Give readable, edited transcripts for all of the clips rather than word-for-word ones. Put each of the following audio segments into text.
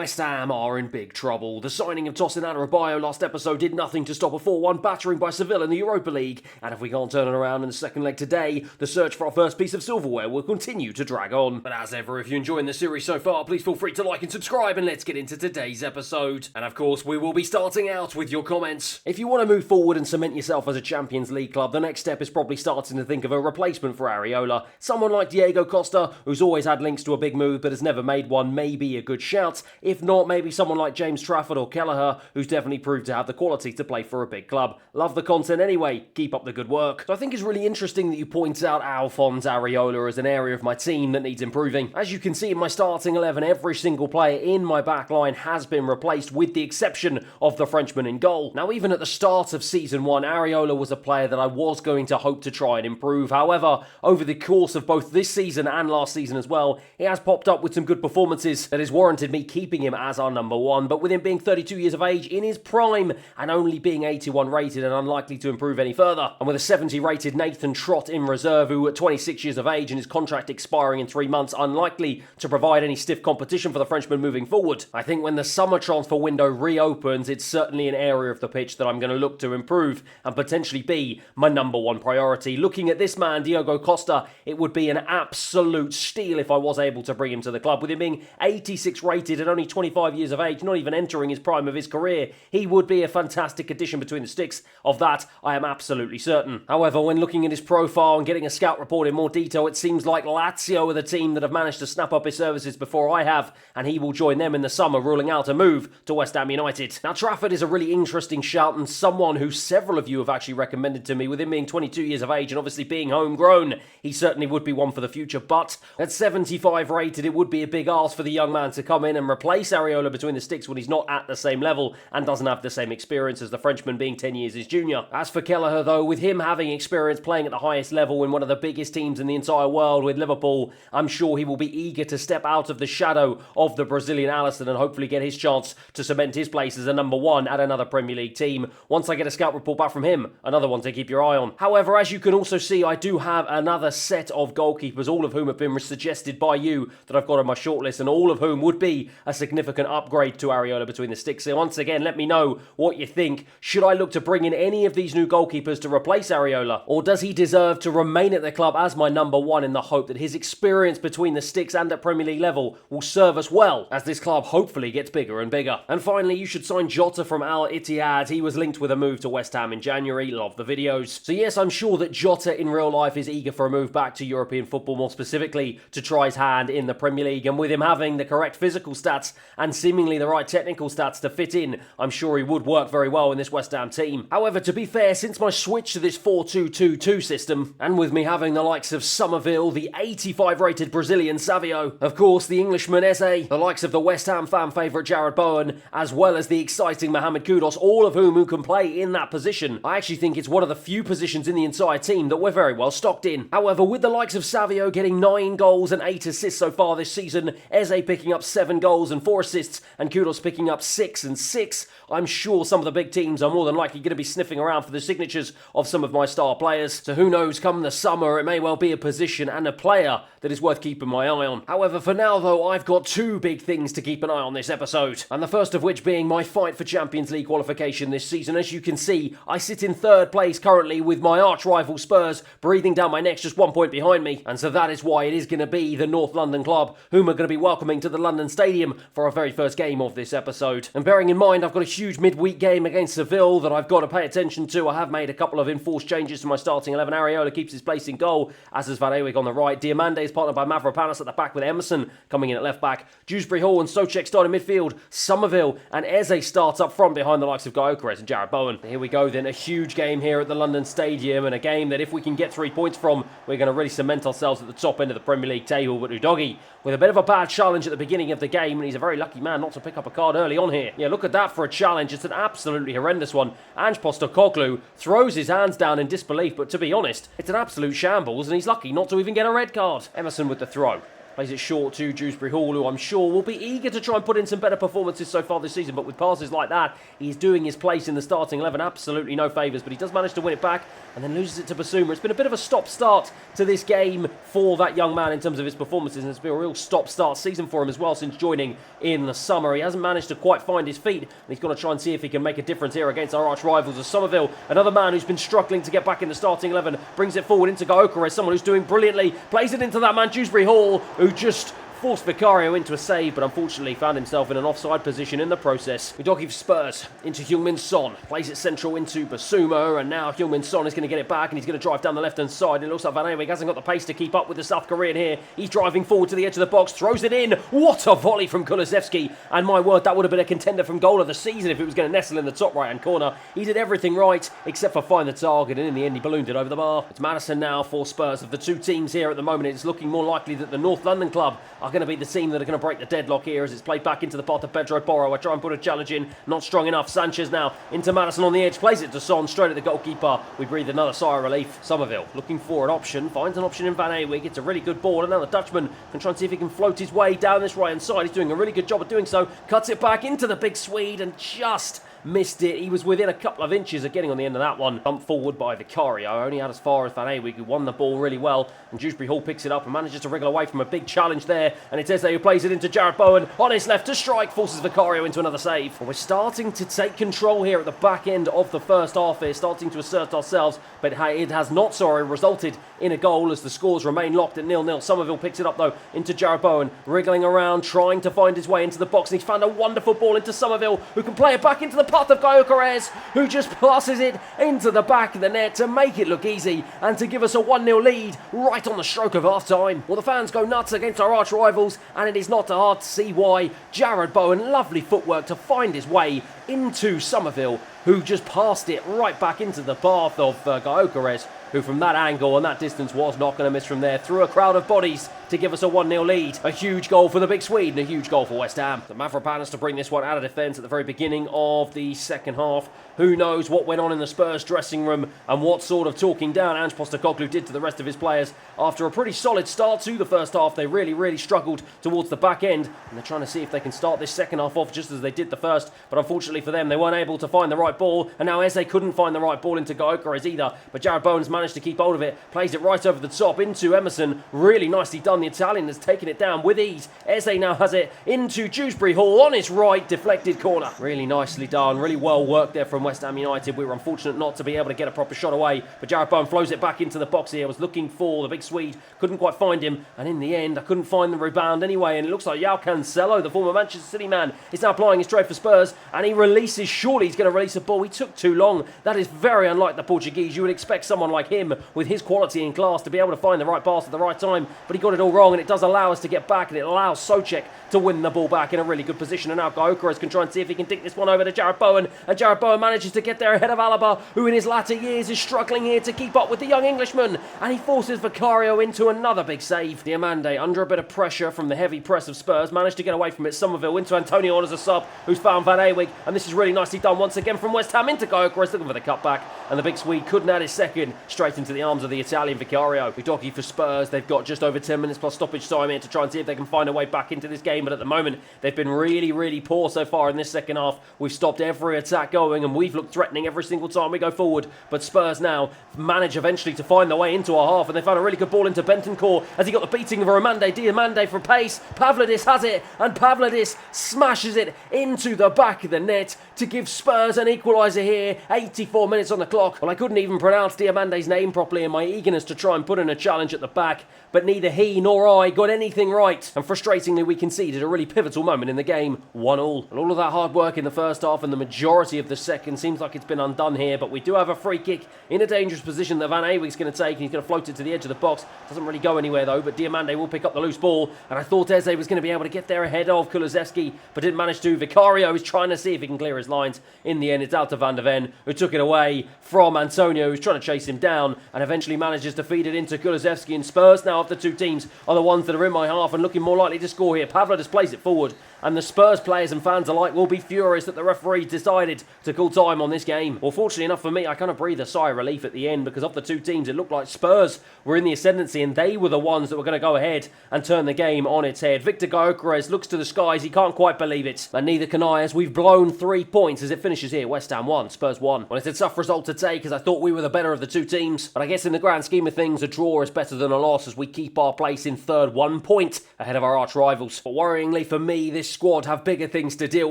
West Ham are in big trouble. The signing of Tosin Adarabioyo last episode did nothing to stop a 4-1 battering by Seville in the Europa League, and if we can't turn it around in the second leg today, the search for our first piece of silverware will continue to drag on. But as ever, if you're enjoying the series so far, please feel free to like and subscribe, and let's get into today's episode. And of course, we will be starting out with your comments. If you want to move forward and cement yourself as a Champions League club, the next step is probably starting to think of a replacement for Areola. Someone like Diego Costa, who's always had links to a big move but has never made one, may be a good shout. If not, maybe someone like James Trafford or Kelleher, who's definitely proved to have the quality to play for a big club. Love the content anyway, keep up the good work. So I think it's really interesting that you point out Alphonse Areola as an area of my team that needs improving. As you can see in my starting 11, every single player in my backline has been replaced with the exception of the Frenchman in goal. Now even at the start of Season 1, Areola was a player that I was going to hope to try and improve. However, over the course of both this season and last season as well, he has popped up with some good performances that has warranted me keeping him as our number one, but with him being 32 years of age, in his prime, and only being 81 rated and unlikely to improve any further, and with a 70 rated Nathan Trott in reserve, who at 26 years of age and his contract expiring in 3 months, unlikely to provide any stiff competition for the Frenchman moving forward. I think when the summer transfer window reopens, it's certainly an area of the pitch that I'm going to look to improve and potentially be my number one priority. Looking at this man, Diego Costa, it would be an absolute steal if I was able to bring him to the club. With him being 86 rated and only 25 years of age, not even entering his prime of his career, he would be a fantastic addition between the sticks. Of that, I am absolutely certain. However, when looking at his profile and getting a scout report in more detail, it seems like Lazio are the team that have managed to snap up his services before I have, and he will join them in the summer, ruling out a move to West Ham United. Now, Trafford is a really interesting shout and someone who several of you have actually recommended to me. With him being 22 years of age and obviously being homegrown, he certainly would be one for the future, but at 75 rated, it would be a big ask for the young man to come in and replace Areola between the sticks when he's not at the same level and doesn't have the same experience as the Frenchman, being 10 years his junior. As for Kelleher though, with him having experience playing at the highest level in one of the biggest teams in the entire world with Liverpool, I'm sure he will be eager to step out of the shadow of the Brazilian Alisson and hopefully get his chance to cement his place as a number one at another Premier League team. Once I get a scout report back from him, another one to keep your eye on. However, as you can also see, I do have another set of goalkeepers, all of whom have been suggested by you that I've got on my shortlist, and all of whom would be a significant upgrade to Areola between the sticks. So once again, let me know what you think. Should I look to bring in any of these new goalkeepers to replace Areola, or does he deserve to remain at the club as my number one in the hope that his experience between the sticks and at Premier League level will serve us well as this club hopefully gets bigger and bigger? And finally, you should sign Jota from Al Ittihad. He was linked with a move to West Ham in January. Love the videos. So yes, I'm sure that Jota in real life is eager for a move back to European football, more specifically to try his hand in the Premier League, and with him having the correct physical stats and seemingly the right technical stats to fit in, I'm sure he would work very well in this West Ham team. However, to be fair, since my switch to this 4-2-2-2 system, and with me having the likes of Somerville, the 85 rated Brazilian Savio, of course the Englishman Eze, the likes of the West Ham fan favourite Jared Bowen, as well as the exciting Mohamed Kudus, all of whom can play in that position, I actually think it's one of the few positions in the entire team that we're very well stocked in. However, with the likes of Savio getting 9 goals and 8 assists so far this season, Eze picking up 7 goals and 4 assists, and Kudus picking up 6 and 6, I'm sure some of the big teams are more than likely going to be sniffing around for the signatures of some of my star players. So who knows, come the summer, it may well be a position and a player that is worth keeping my eye on. However, for now though, I've got 2 big things to keep an eye on this episode, and the first of which being my fight for Champions League qualification this season. As you can see, I sit in 3rd place currently, with my arch rival Spurs breathing down my neck just 1 point behind me, and so that is why it is going to be the North London club whom are going to be welcoming to the London Stadium for our very first game of this episode. And bearing in mind I've got a huge midweek game against Seville that I've got to pay attention to, I have made a couple of enforced changes to my starting 11. Areola keeps his place in goal, as is Van Ewig on the right. Diamande is partnered by Mavropanos at the back, with Emerson coming in at left back. Dewsbury Hall and Soucek start in midfield. Somerville and Eze starts up front behind the likes of Gyökeres and Jared Bowen. Here we go then, a huge game here at the London Stadium, and a game that if we can get 3 points from, we're going to really cement ourselves at the top end of the Premier League table. But Udogie with a bit of a bad challenge at the beginning of the game, and he's a very lucky man not to pick up a card early on here. Yeah, look at that for a challenge. It's an absolutely horrendous one. Ange Postecoglou throws his hands down in disbelief, but to be honest, it's an absolute shambles, and he's lucky not to even get a red card. Emerson with the throw. Plays it short to Dewsbury Hall, who I'm sure will be eager to try and put in some better performances so far this season. But with passes like that, he's doing his place in the starting 11 absolutely no favours. But he does manage to win it back and then loses it to Basuma. It's been a bit of a stop-start to this game for that young man in terms of his performances. And it's been a real stop-start season for him as well since joining in the summer. He hasn't managed to quite find his feet. And he's going to try and see if he can make a difference here against our arch-rivals of Somerville. Another man who's been struggling to get back in the starting 11. Brings it forward into Gaokere, someone who's doing brilliantly. Plays it into that man, Dewsbury Hall, who just forced Vicario into a save, but unfortunately found himself in an offside position in the process. Udogi for Spurs into Heung-min Son. Plays it central into Basuma, and now Heung-min Son is going to get it back, and he's going to drive down the left-hand side. It looks like Van Eyck hasn't got the pace to keep up with the South Korean here. He's driving forward to the edge of the box, throws it in. What a volley from Kulusevski. And my word, that would have been a contender from goal of the season if it was going to nestle in the top right-hand corner. He did everything right, except for find the target, and in the end he ballooned it over the bar. It's Madison now for Spurs. Of the two teams here at the moment, it's looking more likely that the North London club are going to be the team that are going to break the deadlock here as it's played back into the path of Pedro Porro. I try and put a challenge in, not strong enough. Sanchez now into Madison on the edge, plays it to Son, straight at the goalkeeper. We breathe another sigh of relief. Somerville looking for an option, finds an option in Van Eyck. It's a really good ball, and now the Dutchman can try and see if he can float his way down this right hand side. He's doing a really good job of doing so, cuts it back into the big Swede and just missed it. He was within a couple of inches of getting on the end of that one. Bumped forward by Vicario, only out as far as Van Eyck, who won the ball really well. And Dewsbury Hall picks it up and manages to wriggle away from a big challenge there. And it's Eze who plays it into Jarrod Bowen on his left to strike, forces Vicario into another save. Well, we're starting to take control here at the back end of the first half here, starting to assert ourselves, but it has not, resulted in a goal as the scores remain locked at 0-0. Somerville picks it up though into Jarrod Bowen, wriggling around, trying to find his way into the box, and he's found a wonderful ball into Somerville, who can play it back into the path of Gaokere, who just passes it into the back of the net to make it look easy and to give us a 1-0 lead right on the stroke of half-time. Well, the fans go nuts against our arch-rivals, and it is not hard to see why. Jarrod Bowen, lovely footwork to find his way into Somerville, who just passed it right back into the path of Gaokere, who from that angle and that distance was not going to miss from there, through a crowd of bodies to give us a 1-0 lead. A huge goal for the big Swede and a huge goal for West Ham. The Mavropanos to bring this one out of defence at the very beginning of the second half. Who knows what went on in the Spurs dressing room and what sort of talking down Ange Postecoglou did to the rest of his players. After a pretty solid start to the first half, they really struggled towards the back end, and they're trying to see if they can start this second half off just as they did the first, but unfortunately for them, they weren't able to find the right ball, and now Eze couldn't find the right ball into Gaokere either, but Jarrod Bowen's managed to keep hold of it, plays it right over the top into Emerson. Really nicely done. The Italian has taken it down with ease. Eze now has it into Dewsbury Hall on his right, deflected corner. Really nicely done, really well worked there from West Ham United. We were unfortunate not to be able to get a proper shot away, but Jarrod Bowen flows it back into the box here. Was looking for the big Swede, couldn't quite find him, and in the end I couldn't find the rebound anyway, and it looks like João Cancelo, the former Manchester City man, is now applying his trade for Spurs, and he releases. Surely he's going to release a ball. He took too long. That is very unlike the Portuguese. You would expect someone like him with his quality in class to be able to find the right pass at the right time, but he got it all wrong, and it does allow us to get back, and it allows Souček to win the ball back in a really good position. And now Gaokere can try and see if he can dink this one over to Jarrod Bowen, and Jarrod Bowen manages to get there ahead of Alaba, who in his latter years is struggling here to keep up with the young Englishman, and he forces Vicario into another big save. Diamande, under a bit of pressure from the heavy press of Spurs, managed to get away from it. Somerville into Antonio on as a sub, who's found Van Eyck, and this is really nicely done once again from West Ham into Gaokere, looking for the cutback, and the big Swede couldn't add his second, straight into the arms of the Italian Vicario. Udogi for Spurs. They've got just over 10 minutes plus stoppage time here to try and see if they can find a way back into this game, but at the moment they've been really poor so far in this second half. We've stopped every attack going, and we've looked threatening every single time we go forward, but Spurs now manage eventually to find their way into our half, and they found a really good ball into Bentancur as he got the beating of Diamande. Diamande for pace. Pavlidis has it, and Pavlidis smashes it into the back of the net to give Spurs an equaliser here. 84 minutes on the clock. Well, I couldn't even pronounce Diamande's name properly in my eagerness to try and put in a challenge at the back, but neither he nor I got anything right, and frustratingly we conceded a really pivotal moment in the game, 1-1. And all of that hard work in the first half and the majority of the second seems like it's been undone here, but we do have a free kick in a dangerous position that Van Eyck's going to take, and he's going to float it to the edge of the box. Doesn't really go anywhere though, but Diamande will pick up the loose ball, and I thought Eze was going to be able to get there ahead of Kulusevski, but didn't manage to. Vicario is trying to see if he can clear his lines. In the end, it's out to Van der Ven, who took it away from Antonio, who's trying to chase him down, and eventually manages to feed it into Kulusevski. And Spurs now, of the two teams, are the ones that are in my half and looking more likely to score here. Pavlidis plays it forward, and the Spurs players and fans alike will be furious that the referee decided to call time on this game. Well, fortunately enough for me, I kind of breathed a sigh of relief at the end, because of the two teams, it looked like Spurs were in the ascendancy and they were the ones that were going to go ahead and turn the game on its head. Victor Gyökeres looks to the skies, he can't quite believe it, and neither can I, as we've blown 3 points as it finishes here. West Ham 1, Spurs 1. Well, it's a tough result to take, as I thought we were the better of the two teams, but I guess in the grand scheme of things, a draw is better than a loss as we keep our place in third, 1 point ahead of our arch rivals. But worryingly for me, this squad have bigger things to deal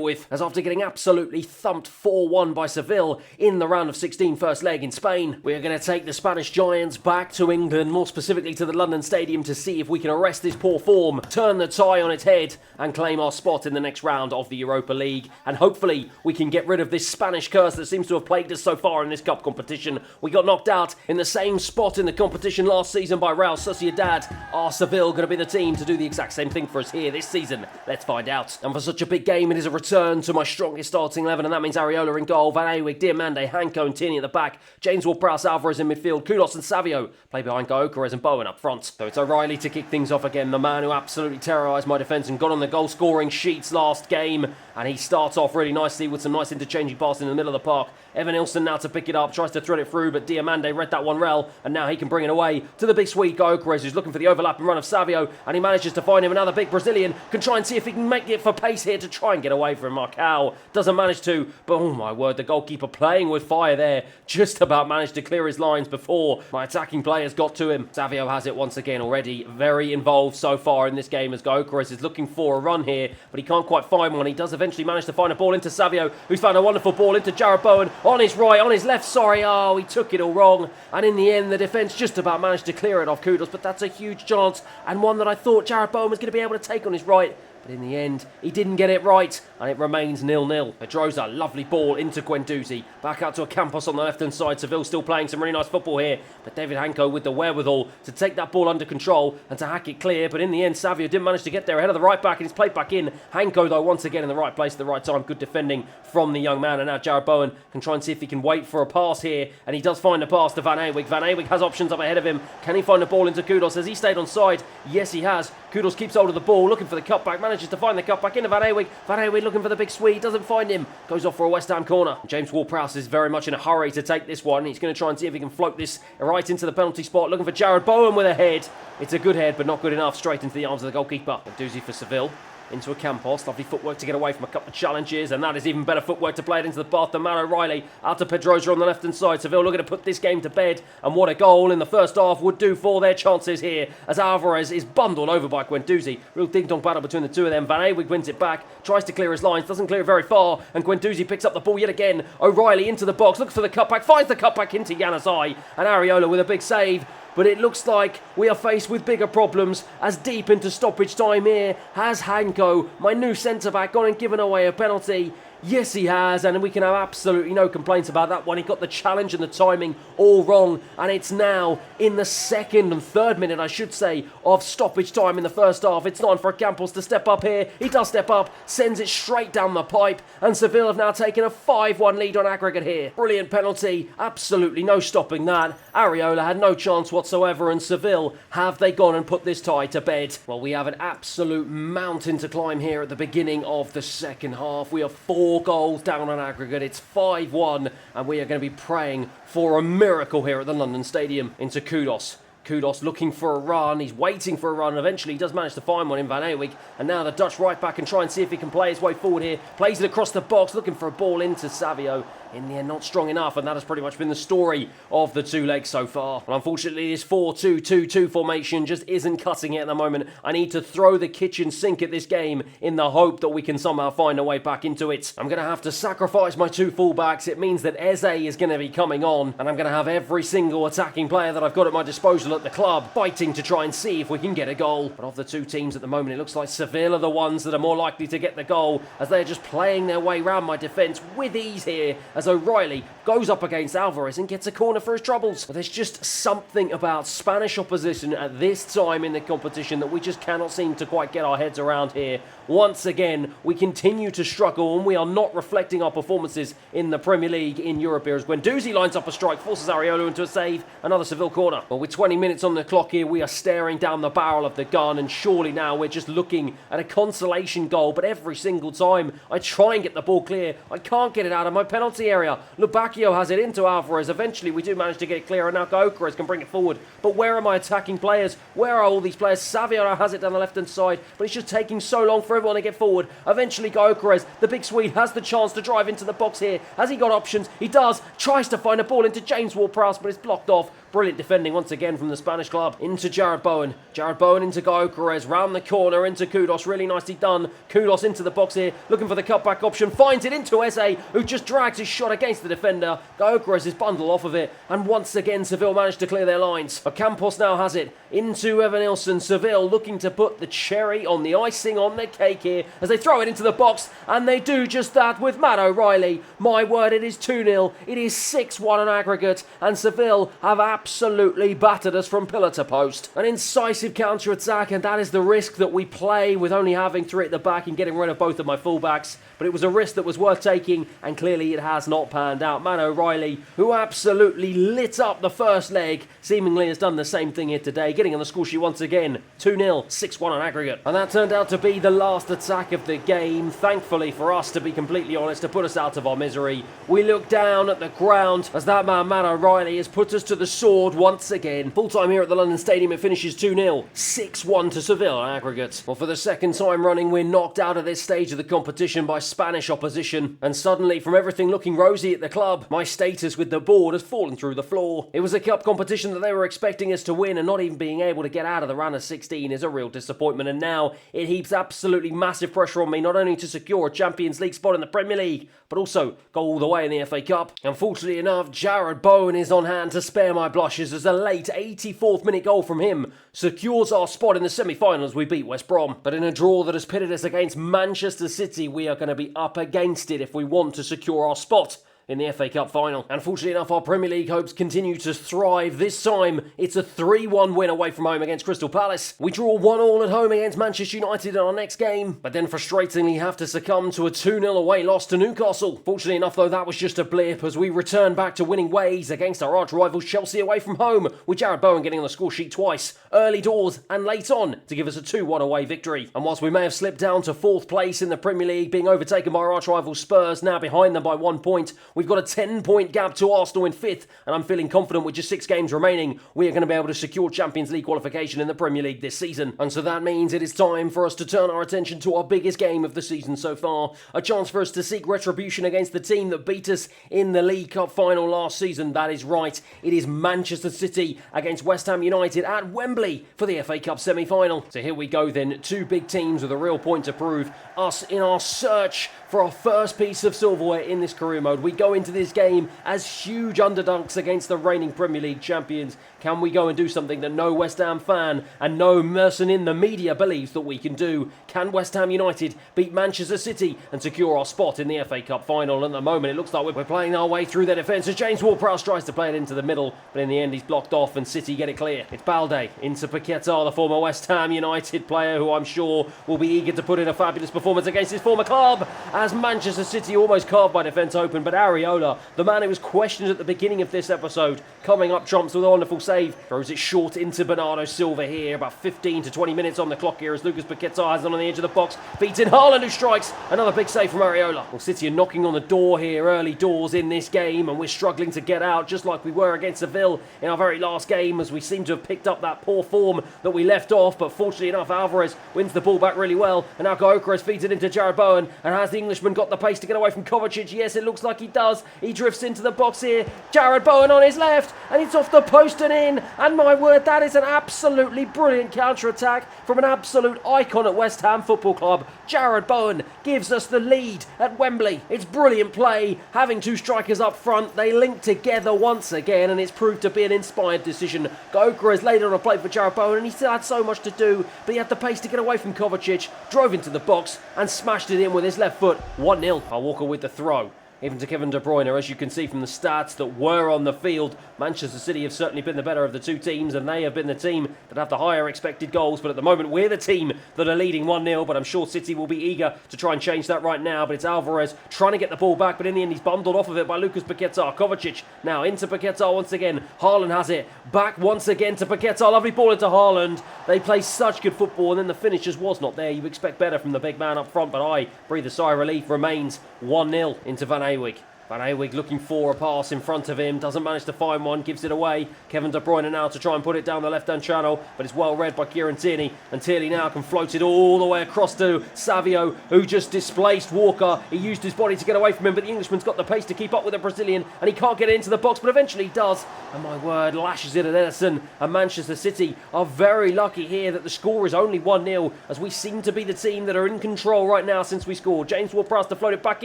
with, as after getting absolutely thumped 4-1 by Seville in the round of 16 first leg in Spain, we are going to take the Spanish Giants back to England, more specifically to the London Stadium, to see if we can arrest this poor form, turn the tie on its head, and claim our spot in the next round of the Europa League. And hopefully we can get rid of this Spanish curse that seems to have plagued us so far in this cup competition. We got knocked out in the same spot in the competition last season by Real Sociedad. Are Seville going to be the team to do the exact same thing for us here this season? Let's find out. And for such a big game, it is a return to my strongest starting 11, and that means Areola in goal, Van Eyck, Diamande, Hanko and Tierney at the back, James Ward-Prowse, Alvarez in midfield, Kudus and Savio play behind Gyökeres and Bowen up front. So it's O'Reilly to kick things off again, the man who absolutely terrorised my defence and got on the goal scoring sheets last game, and he starts off really nicely with some nice interchanging passes in the middle of the park. Evan Nilsson now to pick it up, tries to thread it through, but Diamande read that one well, and now he can bring it away to the big sweet Gyökeres, who's looking for the overlap and run of Savio, and he manages to find him. Another big Brazilian can try and see if he can make it for pace here to try and get away from Marcao. Doesn't manage to, but oh my word, the goalkeeper playing with fire there, just about managed to clear his lines before my attacking players got to him. Savio has it once again already, very involved so far in this game as Gyökeres is looking for a run here, but he can't quite find one. He does eventually manage to find a ball into Savio, who's found a wonderful ball into Jarrod Bowen on his right, on his left, sorry. Oh, he took it all wrong, and in the end the defence just about managed to clear it off Kudus, but that's a huge chance, and one that I thought Jarrod Bowen was going to be able to take on his right. But in the end, he didn't get it right, and it remains 0-0. Pedrosa, lovely ball into Guendouzi. Back out to a Campos on the left-hand side. Seville still playing some really nice football here, but David Hanko with the wherewithal to take that ball under control and to hack it clear. But in the end, Savio didn't manage to get there ahead of the right back, and he's played back in. Hanko, though, once again in the right place at the right time. Good defending from the young man, and now Jarrod Bowen can try and see if he can wait for a pass here, and he does find a pass to Van Eyck. Van Eyck has options up ahead of him. Can he find the ball into Kudus? Has he stayed on side? Yes, he has. Kudus keeps hold of the ball, looking for the cutback, manages to find the cutback into Van Eyck. Van Eyck looking for the big Swede, doesn't find him. Goes off for a West Ham corner. James Ward-Prowse is very much in a hurry to take this one. He's going to try and see if he can float this right into the penalty spot, looking for Jarrod Bowen with a head. It's a good head, but not good enough. Straight into the arms of the goalkeeper. A doozy for Seville. Into a Campos, lovely footwork to get away from a couple of challenges, and that is even better footwork to play it into the path than Matt O'Reilly. Out to Pedrosa on the left-hand side. Seville looking to put this game to bed, and what a goal in the first half would do for their chances here, as Alvarez is bundled over by Guendouzi. Real ding-dong battle between the two of them. Van Eyck wins it back, tries to clear his lines, doesn't clear it very far, and Guendouzi picks up the ball yet again. O'Reilly into the box, looks for the cutback, finds the cutback into Januzaj, and Areola with a big save. But it looks like we are faced with bigger problems, as deep into stoppage time here has Hanko, my new centre-back, gone and given away a penalty. Yes, he has, and we can have absolutely no complaints about that one. He got the challenge and the timing all wrong, and it's now in the second and third minute, I should say, of stoppage time in the first half. It's time for Campos to step up here. He does step up, sends it straight down the pipe, and Seville have now taken a 5-1 lead on aggregate here. Brilliant penalty, absolutely no stopping that. Areola had no chance whatsoever, and Seville, have they gone and put this tie to bed? Well, we have an absolute mountain to climb here at the beginning of the second half. We are 4 goals down on aggregate. It's 5-1, and we are going to be praying for a miracle here at the London Stadium. Into Kudus. Kudus looking for a run. He's waiting for a run. Eventually, he does manage to find one in Van Eyck. And now the Dutch right back can try and see if he can play his way forward here. Plays it across the box, looking for a ball into Savio. In the end, not strong enough, and that has pretty much been the story of the two legs so far. And unfortunately, this 4-2-2-2 formation just isn't cutting it at the moment. I need to throw the kitchen sink at this game in the hope that we can somehow find a way back into it. I'm going to have to sacrifice my 2 fullbacks. It means that Eze is going to be coming on, and I'm going to have every single attacking player that I've got at my disposal at the club fighting to try and see if we can get a goal. But of the two teams at the moment, it looks like Seville are the ones that are more likely to get the goal, as they're just playing their way around my defence with ease here, as O'Reilly goes up against Alvarez and gets a corner for his troubles. But there's just something about Spanish opposition at this time in the competition that we just cannot seem to quite get our heads around here. Once again, we continue to struggle and we are not reflecting our performances in the Premier League in Europe here as Guendouzi lines up a strike, forces Areola into a save, another Seville corner. Well, with 20 minutes on the clock here, we are staring down the barrel of the gun, and surely now we're just looking at a consolation goal, but every single time I try and get the ball clear, I can't get it out of my penalty area. Lubacchio has it into Alvarez. Eventually we do manage to get it clear, and now Gyökeres can bring it forward. But where are my attacking players? Where are all these players? Savio has it down the left-hand side, but it's just taking so long for everyone to get forward. Eventually Gyökeres, the big Swede, has the chance to drive into the box here. Has he got options? He does. Tries to find a ball into James Ward-Prowse, but it's blocked off. Brilliant defending once again from the Spanish club. Into Jarrod Bowen. Jarrod Bowen into Gyökeres. Round the corner into Kudus. Really nicely done. Kudus into the box here. Looking for the cutback option. Finds it into Eze, who just drags his shot against the defender. Gyökeres is bundled off of it. And once again, Seville managed to clear their lines. Ocampos now has it into Evan Nilsson. Seville looking to put the cherry on the icing on the cake here as they throw it into the box. And they do just that with Matt O'Reilly. My word, it is 2-0. It is 6-1 on aggregate. And Seville have absolutely battered us from pillar to post. An incisive counter-attack, and that is the risk that we play with only having three at the back and getting rid of both of my fullbacks. But it was a risk that was worth taking, and clearly it has not panned out. Matt O'Reilly, who absolutely lit up the first leg, seemingly has done the same thing here today, getting on the score sheet once again. 2-0, 6-1 on aggregate. And that turned out to be the last attack of the game. Thankfully for us, to be completely honest, to put us out of our misery. We look down at the ground as that man, Matt O'Reilly, has put us to the sword once again. Full time here at the London Stadium, it finishes 2-0, 6-1 to Seville on aggregate. Well, for the second time running, we're knocked out of this stage of the competition by Spanish opposition. And suddenly, from everything looking rosy at the club, my status with the board has fallen through the floor. It was a cup competition that they were expecting us to win, and not even being able to get out of the round of 16 is a real disappointment. And now it heaps absolutely massive pressure on me, not only to secure a Champions League spot in the Premier League, but also go all the way in the FA Cup. Unfortunately enough, Jarrod Bowen is on hand to spare my blushes as a late 84th minute goal from him secures our spot in the semi-finals. We beat West Brom. But in a draw that has pitted us against Manchester City, we are going to be up against it if we want to secure our spot in the FA Cup final. Unfortunately enough, our Premier League hopes continue to thrive. This time, it's a 3-1 win away from home against Crystal Palace. We draw 1-1 at home against Manchester United in our next game, but then frustratingly have to succumb to a 2-0 away loss to Newcastle. Fortunately enough, though, that was just a blip as we return back to winning ways against our arch-rivals Chelsea away from home, with Jarrod Bowen getting on the score sheet twice, early doors and late on, to give us a 2-1 away victory. And whilst we may have slipped down to 4th place in the Premier League, being overtaken by our arch-rivals Spurs, now behind them by 1 point, we've got a 10-point gap to Arsenal in 5th, and I'm feeling confident with just 6 games remaining, we are going to be able to secure Champions League qualification in the Premier League this season. And so that means it is time for us to turn our attention to our biggest game of the season so far, a chance for us to seek retribution against the team that beat us in the League Cup final last season. That is right, it is Manchester City against West Ham United at Wembley for the FA Cup semi-final. So here we go then, 2 big teams with a real point to prove, us in our search for our first piece of silverware in this career mode. We go into this game as huge underdogs against the reigning Premier League champions. Can we go and do something that no West Ham fan and no person in the media believes that we can do? Can West Ham United beat Manchester City and secure our spot in the FA Cup final? At the moment, it looks like we're playing our way through their defence as James Ward-Prowse tries to play it into the middle, but in the end he's blocked off and City get it clear. It's Balde into Paqueta, the former West Ham United player who I'm sure will be eager to put in a fabulous performance against his former club, as Manchester City almost carved by defence open, but Areola, the man who was questioned at the beginning of this episode, coming up trumps with a wonderful save, throws it short into Bernardo Silva here, about 15 to 20 minutes on the clock here as Lucas Paqueta has it on the edge of the box, beats in Haaland who strikes, another big save from Areola. Well, City are knocking on the door here, early doors in this game, and we're struggling to get out, just like we were against Seville in our very last game, as we seem to have picked up that poor form that we left off, but fortunately enough, Alvarez wins the ball back really well, and now Gyökeres feeds it into Jarrod Bowen, and has the Englishman got the pace to get away from Kovacic? Yes, it looks like he does. He drifts into the box here, Jarrod Bowen on his left, and it's off the post and in, and my word, that is an absolutely brilliant counter-attack from an absolute icon at West Ham Football Club. Jarrod Bowen gives us the lead at Wembley. It's brilliant play, having 2 strikers up front, they link together once again, and it's proved to be an inspired decision. Gyökeres laid on a plate for Jarrod Bowen, and he still had so much to do, but he had the pace to get away from Kovacic, drove into the box, and smashed it in with his left foot. 1-0. Walker with the throw. even to Kevin De Bruyne. As you can see from the stats that were on the field, Manchester City have certainly been the better of the two teams, and they have been the team that have the higher expected goals. But at the moment, we're the team that are leading 1-0, but I'm sure City will be eager to try and change that right now. But it's Alvarez trying to get the ball back, but in the end, he's bundled off of it by Lucas Paquetá. Kovacic now into Paquetá once again. Haaland has it. Back once again to Paquetá. Lovely ball into Haaland. They play such good football, and then the finish just was not there. You expect better from the big man up front, but I breathe a sigh of relief. Remains 1-0 into Van Ewijk. Van Ewijk looking for a pass in front of him, doesn't manage to find one, gives it away. Kevin De Bruyne now to try and put it down the left-hand channel, but it's well read by Kieran Tierney, and Tierney now can float it all the way across to Savio, who just displaced Walker. He used his body to get away from him, but the Englishman's got the pace to keep up with the Brazilian, and he can't get it into the box, but eventually he does. And my word, lashes it at Ederson, and Manchester City are very lucky here that the score is only 1-0, as we seem to be the team that are in control right now since we scored. James Ward-Prowse to float it back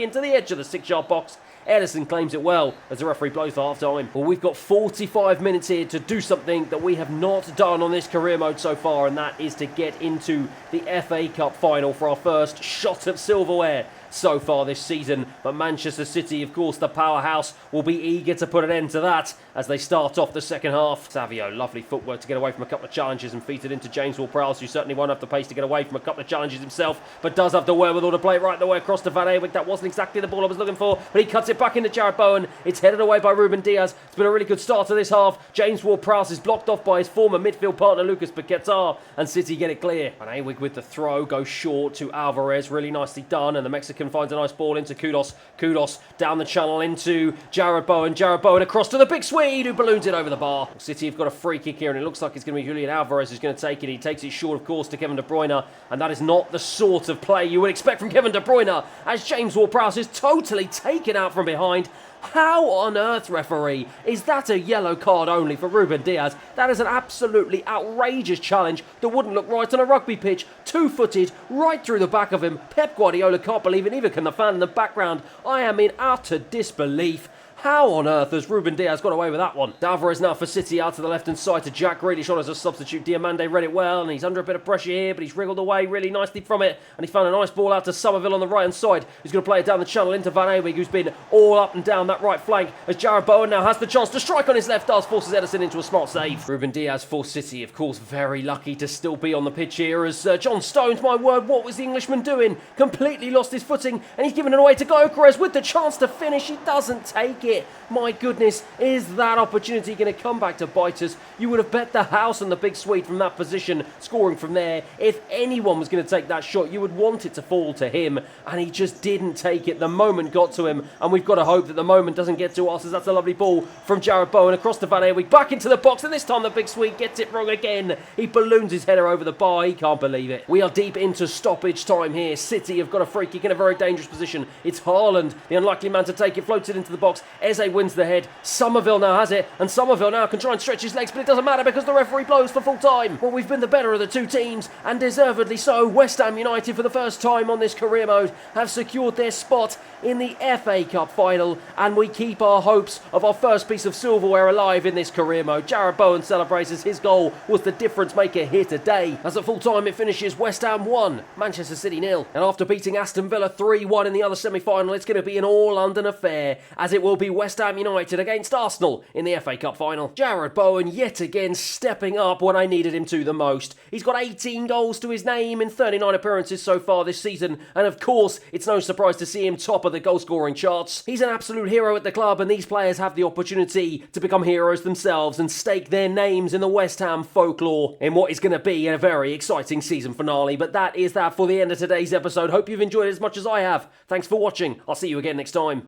into the edge of the 6-yard box. Ederson claims it well as the referee blows for half-time. Well, we've got 45 minutes here to do something that we have not done on this career mode so far, and that is to get into the FA Cup final for our first shot at silverware so far this season. But Manchester City, of course, the powerhouse, will be eager to put an end to that as they start off the second half. Savio, lovely footwork to get away from a couple of challenges and feed it into James Ward-Prowse, who certainly won't have the pace to get away from a couple of challenges himself, but does have the wherewithal to play it right the way across to Van Ewijk. That wasn't exactly the ball I was looking for, but he cuts it back into Jarrod Bowen. It's headed away by Ruben Diaz. It's been a really good start to this half. James Ward-Prowse is blocked off by his former midfield partner Lucas Paquetá, and City get it clear. Van Ewijk with the throw goes short to Alvarez. Really nicely done, and the Mexican finds a nice ball into Kudos. Kudos down the channel into Jarrod Bowen. Jarrod Bowen across to the big Swede, who balloons it over the bar. City have got a free kick here, and it looks like it's going to be Julian Alvarez who's going to take it. He takes it short, of course, to Kevin De Bruyne, and that is not the sort of play you would expect from Kevin De Bruyne, as James Ward-Prowse is totally taken out from behind. How on earth, referee, is that a yellow card only for Ruben Diaz? That is an absolutely outrageous challenge that wouldn't look right on a rugby pitch. Two-footed, right through the back of him. Pep Guardiola can't believe it, neither can the fan in the background. I am in utter disbelief. How on earth has Ruben Diaz got away with that one? Alvarez now for City, out to the left-hand side to Jack Grealish on as a substitute. Diamande read it well, and he's under a bit of pressure here, but he's wriggled away really nicely from it, and he found a nice ball out to Somerville on the right-hand side, who's going to play it down the channel into Van Ewijk, who's been all up and down that right flank, as Jarrod Bowen now has the chance to strike on his left, does, forces Ederson into a smart save. Ruben Diaz for City, of course, very lucky to still be on the pitch here, as John Stones, my word, what was the Englishman doing? Completely lost his footing, and he's given it away to Gyökeres with the chance to finish. He doesn't take it. My goodness, is that opportunity going to come back to bite us? You would have bet the house on the big Swede from that position, scoring from there. If anyone was going to take that shot, you would want it to fall to him, and he just didn't take it. The moment got to him, and we've got to hope that the moment doesn't get to us, as that's a lovely ball from Jarrod Bowen across to Van Ewijk, back into the box, and this time the big Swede gets it wrong again. He balloons his header over the bar. He can't believe it. We are deep into stoppage time here. City have got a free kick in a very dangerous position. It's Haaland, the unlikely man to take it, floats it into the box. Eze wins the head. Somerville now has it, and Somerville now can try and stretch his legs, but it doesn't matter because the referee blows for full time. Well, we've been the better of the two teams, and deservedly so. West Ham United, for the first time on this career mode, have secured their spot in the FA Cup final, and we keep our hopes of our first piece of silverware alive in this career mode. Jarrod Bowen celebrates as his goal was the difference maker here today, as at full time it finishes West Ham 1, Manchester City 0. And after beating Aston Villa 3-1 in the other semi-final, it's going to be an all-London affair, as it will be West Ham United against Arsenal in the FA Cup final. Jarrod Bowen yet again stepping up when I needed him to the most. He's got 18 goals to his name in 39 appearances so far this season, and of course it's no surprise to see him top of the goal scoring charts. He's an absolute hero at the club, and these players have the opportunity to become heroes themselves and stake their names in the West Ham folklore in what is going to be a very exciting season finale. But that is that for the end of today's episode. Hope you've enjoyed it as much as I have. Thanks for watching. I'll see you again next time.